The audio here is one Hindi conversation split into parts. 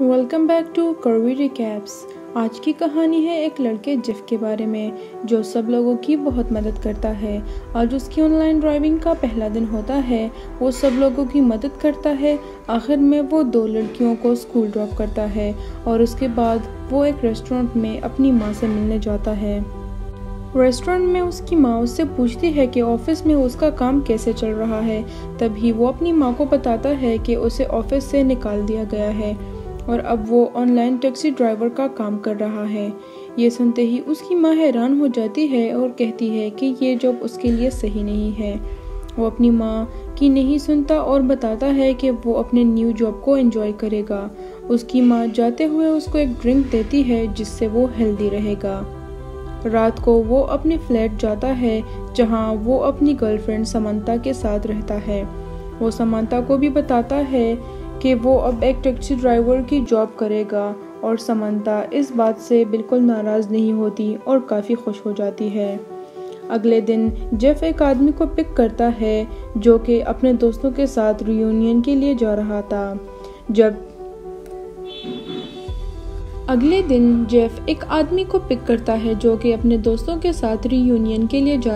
Welcome back to Curvy Recaps. आज की कहानी है एक लड़के जेफ के बारे में जो सब लोगों की बहुत मदद करता है। आज उसकी ऑनलाइन ड्राइविंग का पहला दिन होता है। वो सब लोगों की मदद करता है। आखिर में वो 2 लड़कियों को स्कूल ड्रॉप करता है और उसके बाद वो एक रेस्टोरेंट में अपनी माँ से मिलने जाता है। रेस्टोरेंट में उसकी माँ उससे पूछती है कि ऑफिस में उसका काम कैसे चल रहा है। तभी वो अपनी माँ को बताता है कि उसे ऑफिस से निकाल दिया गया है और अब वो ऑनलाइन टैक्सी ड्राइवर का काम कर रहा है। ये सुनते ही उसकी माँ हैरान हो जाती है और कहती है कि ये जॉब उसके लिए सही नहीं है। वो अपनी माँ की नहीं सुनता और बताता है कि वो अपने न्यू जॉब को एंजॉय करेगा। उसकी माँ जाते हुए उसको एक ड्रिंक देती है जिससे वो हेल्दी रहेगा। रात को वो अपने फ्लैट जाता है जहाँ वो अपनी गर्लफ्रेंड समंता के साथ रहता है। वो समंता को भी बताता है कि वो अब एक टैक्सी ड्राइवर की जॉब करेगा और समंता इस बात से बिल्कुल नाराज़ नहीं होती और काफ़ी खुश हो जाती है। अगले दिन जेफ एक आदमी को पिक करता है जो कि अपने दोस्तों के साथ रियूनियन के लिए जा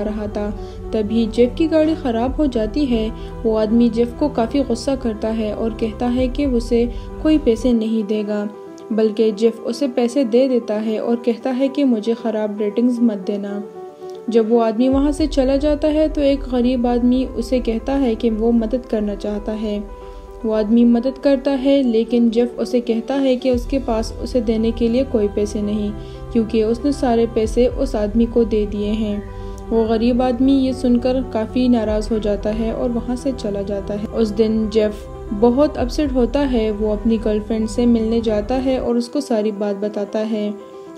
रहा था। तभी जेफ की गाड़ी ख़राब हो जाती है। वो आदमी जेफ को काफ़ी गुस्सा करता है और कहता है कि उसे कोई पैसे नहीं देगा, बल्कि जेफ उसे पैसे दे देता है और कहता है कि मुझे ख़राब रेटिंग्स मत देना। जब वो आदमी वहाँ से चला जाता है तो एक गरीब आदमी उसे कहता है कि वो मदद करना चाहता है। वो आदमी मदद करता है, लेकिन जेफ उसे कहता है कि उसके पास उसे देने के लिए कोई पैसे नहीं, क्योंकि उसने सारे पैसे उस आदमी को दे दिए हैं। वो गरीब आदमी ये सुनकर काफ़ी नाराज़ हो जाता है और वहाँ से चला जाता है। उस दिन जेफ बहुत अपसेट होता है। वो अपनी गर्लफ्रेंड से मिलने जाता है और उसको सारी बात बताता है।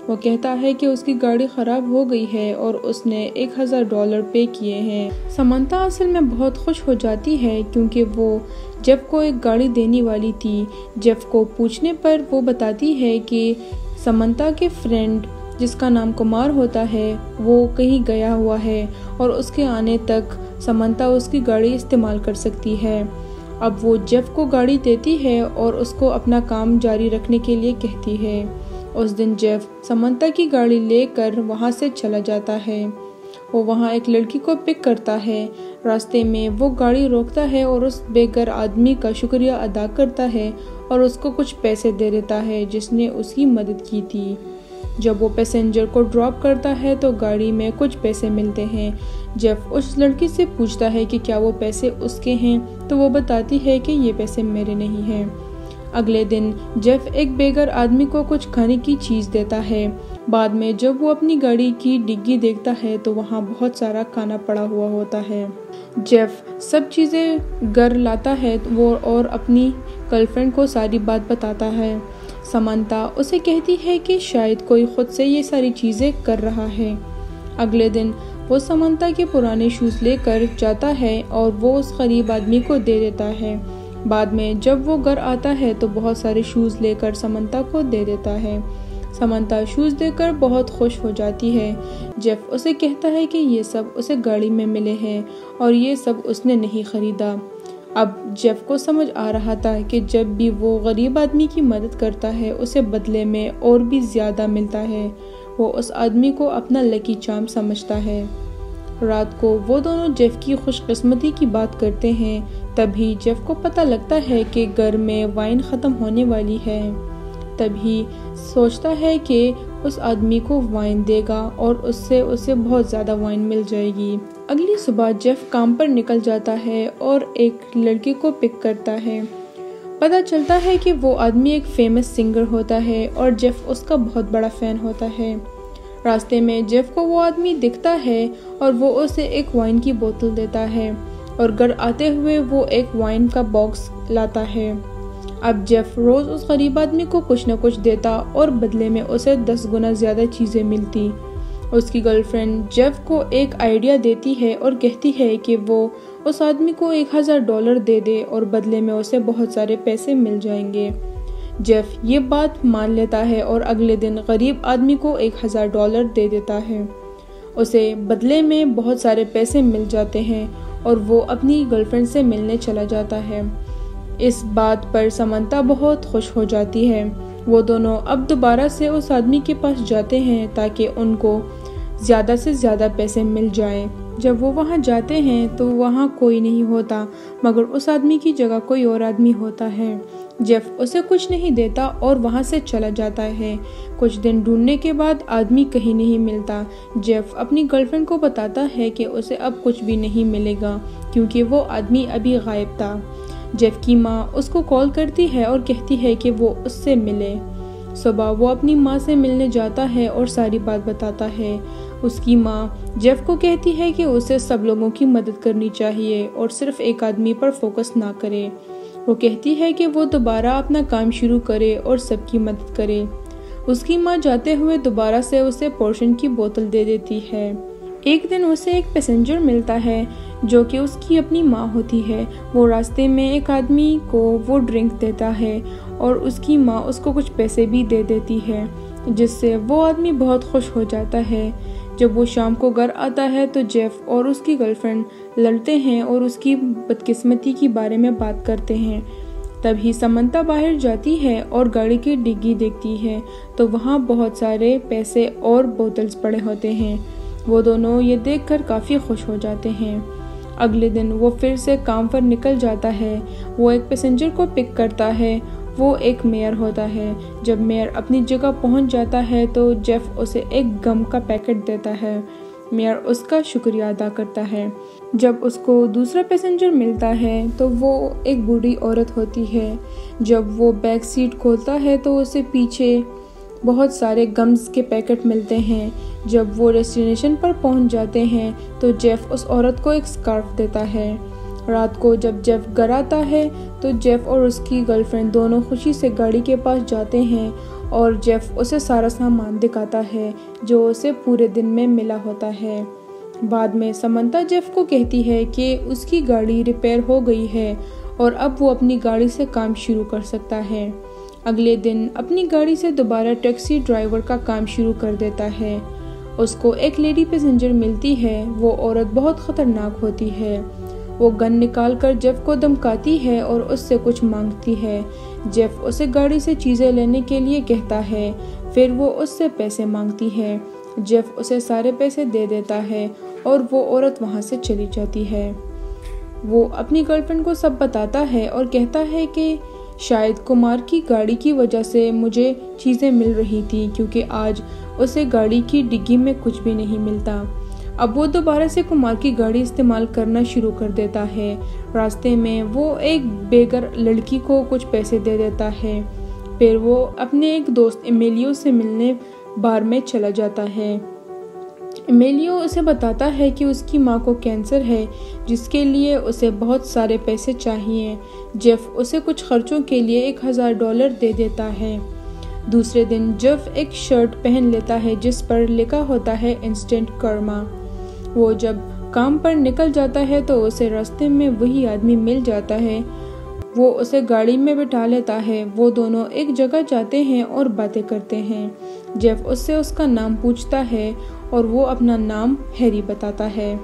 वो कहता है कि उसकी गाड़ी ख़राब हो गई है और उसने $1000 पे किए हैं। समंता असल में बहुत खुश हो जाती है क्योंकि वो जेफ को एक गाड़ी देने वाली थी। जेफ को पूछने पर वो बताती है कि समंता के फ्रेंड जिसका नाम कुमार होता है वो कहीं गया हुआ है और उसके आने तक समंता उसकी गाड़ी इस्तेमाल कर सकती है। अब वो जेफ को गाड़ी देती है और उसको अपना काम जारी रखने के लिए कहती है। उस दिन जेफ समंता की गाड़ी लेकर वहाँ से चला जाता है। वो वहाँ एक लड़की को पिक करता है। रास्ते में वो गाड़ी रोकता है और उस बेघर आदमी का शुक्रिया अदा करता है और उसको कुछ पैसे दे देता है जिसने उसकी मदद की थी। जब वो पैसेंजर को ड्रॉप करता है तो गाड़ी में कुछ पैसे मिलते हैं। जेफ उस लड़की से पूछता है कि क्या वो पैसे उसके हैं, तो वो बताती है कि ये पैसे मेरे नहीं हैं। अगले दिन जेफ एक बेघर आदमी को कुछ खाने की चीज़ देता है। बाद में जब वो अपनी गाड़ी की डिग्गी देखता है तो वहाँ बहुत सारा खाना पड़ा हुआ होता है। जेफ सब चीज़ें घर लाता है वो और अपनी गर्लफ्रेंड को सारी बात बताता है। समंता उसे कहती है कि शायद कोई खुद से ये सारी चीज़ें कर रहा है। अगले दिन वो समंता के पुराने शूज़ लेकर जाता है और वो उस गरीब आदमी को दे देता है। बाद में जब वो घर आता है तो बहुत सारे शूज़ लेकर समंता को दे देता है। समंता शूज़ देकर बहुत खुश हो जाती है। जेफ उसे कहता है कि ये सब उसे गाड़ी में मिले हैं और ये सब उसने नहीं खरीदा। अब जेफ को समझ आ रहा था कि जब भी वो गरीब आदमी की मदद करता है उसे बदले में और भी ज़्यादा मिलता है। वो उस आदमी को अपना लकी चार्म समझता है। रात को वो दोनों जेफ की खुशकिस्मती की बात करते हैं। तभी जेफ को पता लगता है कि घर में वाइन ख़त्म होने वाली है। तभी सोचता है कि उस आदमी को वाइन देगा और उससे उसे बहुत ज़्यादा वाइन मिल जाएगी। अगली सुबह जेफ काम पर निकल जाता है और एक लड़की को पिक करता है। पता चलता है कि वो आदमी एक फेमस सिंगर होता है और जेफ उसका बहुत बड़ा फ़ैन होता है। रास्ते में जेफ को वो आदमी दिखता है और वो उसे एक वाइन की बोतल देता है और घर आते हुए वो एक वाइन का बॉक्स लाता है। अब जेफ रोज़ उस गरीब आदमी को कुछ न कुछ देता और बदले में उसे 10 गुना ज़्यादा चीज़ें मिलती। उसकी गर्लफ्रेंड जेफ को एक आइडिया देती है और कहती है कि वो उस आदमी को $1000 दे दे और बदले में उसे बहुत सारे पैसे मिल जाएंगे। जेफ ये बात मान लेता है और अगले दिन गरीब आदमी को $1000 दे देता है। उसे बदले में बहुत सारे पैसे मिल जाते हैं और वो अपनी गर्लफ्रेंड से मिलने चला जाता है। इस बात पर समंता बहुत खुश हो जाती है। वो दोनों अब दोबारा से उस आदमी के पास जाते हैं ताकि उनको ज़्यादा से ज़्यादा पैसे मिल जाएं। जब वो वहाँ जाते हैं तो वहाँ कोई नहीं होता, मगर उस आदमी की जगह कोई और आदमी होता है। जेफ उसे कुछ नहीं देता और वहाँ से चला जाता है। कुछ दिन ढूंढने के बाद आदमी कहीं नहीं मिलता। जेफ अपनी गर्लफ्रेंड को बताता है कि उसे अब कुछ भी नहीं मिलेगा क्योंकि वो आदमी अभी गायब था। जेफ की माँ उसको कॉल करती है और कहती है कि वो उससे मिले। सुबह वो अपनी माँ से मिलने जाता है और सारी बात बताता है। उसकी माँ जेफ को कहती है कि उसे सब लोगों की मदद करनी चाहिए और सिर्फ एक आदमी पर फोकस ना करे। वो कहती है कि वो दोबारा अपना काम शुरू करे और सबकी मदद करे। उसकी माँ जाते हुए दोबारा से उसे पोर्शन की बोतल दे देती है। एक दिन उसे एक पैसेंजर मिलता है जो कि उसकी अपनी माँ होती है। वो रास्ते में एक आदमी को वो ड्रिंक देता है और उसकी माँ उसको कुछ पैसे भी दे देती है, जिससे वो आदमी बहुत खुश हो जाता है। जब वो शाम को घर आता है तो जेफ और उसकी गर्लफ्रेंड लड़ते हैं और उसकी बदकिस्मती के बारे में बात करते हैं। तभी समंता बाहर जाती है और गाड़ी की डिग्गी देखती है तो वहाँ बहुत सारे पैसे और बोतल्स पड़े होते हैं। वो दोनों ये देखकर काफ़ी खुश हो जाते हैं। अगले दिन वो फिर से काम पर निकल जाता है। वो एक पैसेंजर को पिक करता है। वो एक मेयर होता है। जब मेयर अपनी जगह पहुंच जाता है तो जेफ उसे एक गम का पैकेट देता है। मेयर उसका शुक्रिया अदा करता है। जब उसको दूसरा पैसेंजर मिलता है तो वो एक बूढ़ी औरत होती है। जब वो बैक सीट खोलता है तो उसे पीछे बहुत सारे गम्स के पैकेट मिलते हैं। जब वो डेस्टिनेशन पर पहुंच जाते हैं तो जेफ उस औरत को एक स्कार्फ देता है। रात को जब जेफ घर आता है तो जेफ और उसकी गर्लफ्रेंड दोनों खुशी से गाड़ी के पास जाते हैं और जेफ उसे सारा सामान दिखाता है जो उसे पूरे दिन में मिला होता है। बाद में समंता जेफ को कहती है कि उसकी गाड़ी रिपेयर हो गई है और अब वो अपनी गाड़ी से काम शुरू कर सकता है। अगले दिन अपनी गाड़ी से दोबारा टैक्सी ड्राइवर का काम शुरू कर देता है। उसको एक लेडी पैसेंजर मिलती है। वो औरत बहुत खतरनाक होती है। वो गन निकालकर जेफ को धमकाती है और उससे कुछ मांगती है। जेफ उसे गाड़ी से चीज़ें लेने के लिए कहता है। फिर वो उससे पैसे मांगती है। जेफ उसे सारे पैसे दे देता है और वो औरत वहाँ से चली जाती है। वो अपनी गर्लफ्रेंड को सब बताता है और कहता है कि शायद कुमार की गाड़ी की वजह से मुझे चीज़ें मिल रही थी क्योंकि आज उसे गाड़ी की डिग्गी में कुछ भी नहीं मिलता। अब वो दोबारा से कुमार की गाड़ी इस्तेमाल करना शुरू कर देता है। रास्ते में वो एक बेघर लड़की को कुछ पैसे दे देता है। फिर वो अपने एक दोस्त एमेलियो से मिलने बार में चला जाता है। एमेलियो उसे बताता है कि उसकी माँ को कैंसर है जिसके लिए उसे बहुत सारे पैसे चाहिए। जेफ उसे कुछ खर्चों के लिए $1000 दे देता है। दूसरे दिन जेफ एक शर्ट पहन लेता है जिस पर लिखा होता है इंस्टेंट कर्मा। वो जब काम पर निकल जाता है तो उसे रास्ते में वही आदमी मिल जाता है। वो उसे गाड़ी में बिठा लेता है। वो दोनों एक जगह जाते हैं और बातें करते हैं। जेफ उससे उसका नाम पूछता है और वो अपना नाम हैरी बताता है।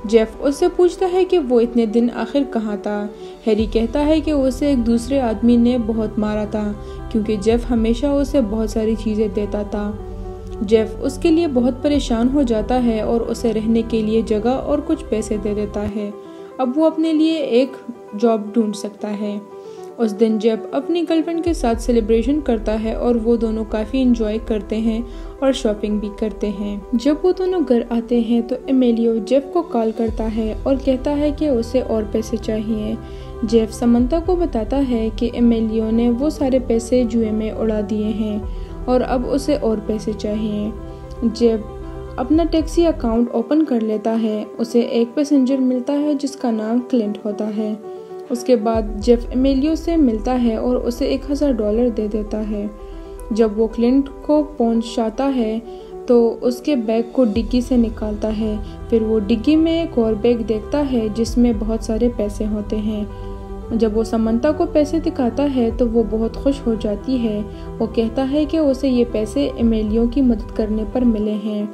जेफ उससे पूछता है कि वो इतने दिन आखिर कहाँ था। हैरी कहता है कि उसे एक दूसरे आदमी ने बहुत मारा था क्योंकि जेफ हमेशा उसे बहुत सारी चीज़ें देता था। जेफ उसके लिए बहुत परेशान हो जाता है और उसे रहने के लिए जगह और कुछ पैसे दे देता है। अब वो अपने लिए एक जॉब ढूंढ सकता है। उस दिन जेफ अपनी गर्लफ्रेंड के साथ सेलिब्रेशन करता है और वो दोनों काफ़ी इंजॉय करते हैं और शॉपिंग भी करते हैं। जब वो दोनों घर आते हैं तो एमेलियो जेफ को कॉल करता है और कहता है कि उसे और पैसे चाहिए। जेफ समंता को बताता है कि एमेलियो ने वो सारे पैसे जुए में उड़ा दिए हैं और अब उसे और पैसे चाहिए। जेफ अपना टैक्सी अकाउंट ओपन कर लेता है। उसे एक पैसेंजर मिलता है जिसका नाम क्लिंट होता है। उसके बाद जेफ एमेलियो से मिलता है और उसे $1000 दे देता है। जब वो क्लिंट को पहुंचाता है तो उसके बैग को डिग्गी से निकालता है। फिर वो डिग्गी में एक और बैग देखता है जिसमें बहुत सारे पैसे होते हैं। जब वो समंता को पैसे दिखाता है तो वो बहुत खुश हो जाती है। वो कहता है कि उसे ये पैसे एमेलियो की मदद करने पर मिले हैं।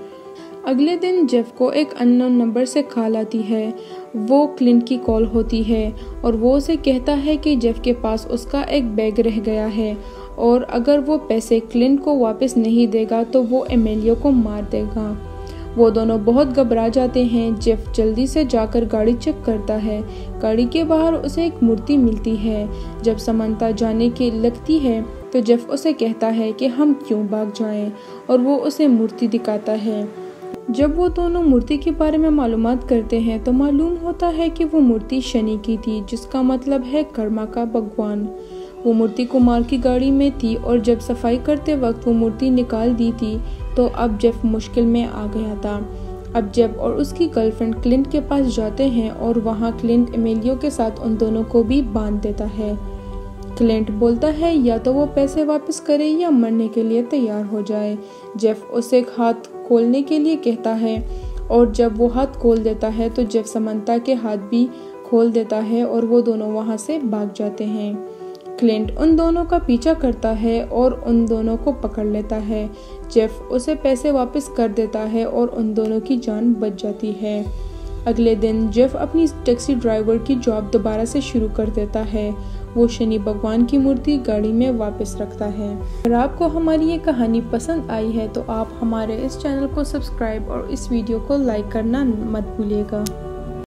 अगले दिन जेफ को एक अननोन नंबर से कॉल आती है। वो क्लिंट की कॉल होती है और वो उसे कहता है कि जेफ के पास उसका एक बैग रह गया है और अगर वो पैसे क्लिंट को वापस नहीं देगा तो वो एमेलियो को मार देगा। वो दोनों बहुत घबरा जाते हैं। जेफ जल्दी से जाकर गाड़ी चेक करता है। गाड़ी के बाहर उसे एक मूर्ति मिलती है। जब समंता जाने की लगती है तो जेफ उसे कहता है कि हम क्यों भाग जाएं और वो उसे मूर्ति दिखाता है। जब वो दोनों मूर्ति के बारे में मालूमात करते हैं तो मालूम होता है कि वो मूर्ति शनि की थी, जिसका मतलब है कर्मा का भगवान। वो मूर्ति कुमार की गाड़ी में थी और जब सफाई करते वक्त वो मूर्ति निकाल दी थी तो अब जेफ मुश्किल में आ गया था। अब जेफ और उसकी गर्लफ्रेंड क्लिंट के पास जाते हैं और वहाँ क्लिंट एमेलियो के साथ उन दोनों को भी बांध देता है। क्लिंट बोलता है या तो वो पैसे वापस करे या मरने के लिए तैयार हो जाए। जेफ उसे हाथ खोलने के लिए कहता है और जब वो हाथ खोल देता है तो जेफ समंता के हाथ भी खोल देता है और वो दोनों वहाँ से भाग जाते हैं। क्लिंट उन दोनों का पीछा करता है और उन दोनों को पकड़ लेता है। जेफ उसे पैसे वापस कर देता है और उन दोनों की जान बच जाती है। अगले दिन जेफ अपनी टैक्सी ड्राइवर की जॉब दोबारा से शुरू कर देता है। वो शनि भगवान की मूर्ति गाड़ी में वापस रखता है। अगर आपको हमारी ये कहानी पसंद आई है तो आप हमारे इस चैनल को सब्सक्राइब और इस वीडियो को लाइक करना मत भूलिएगा।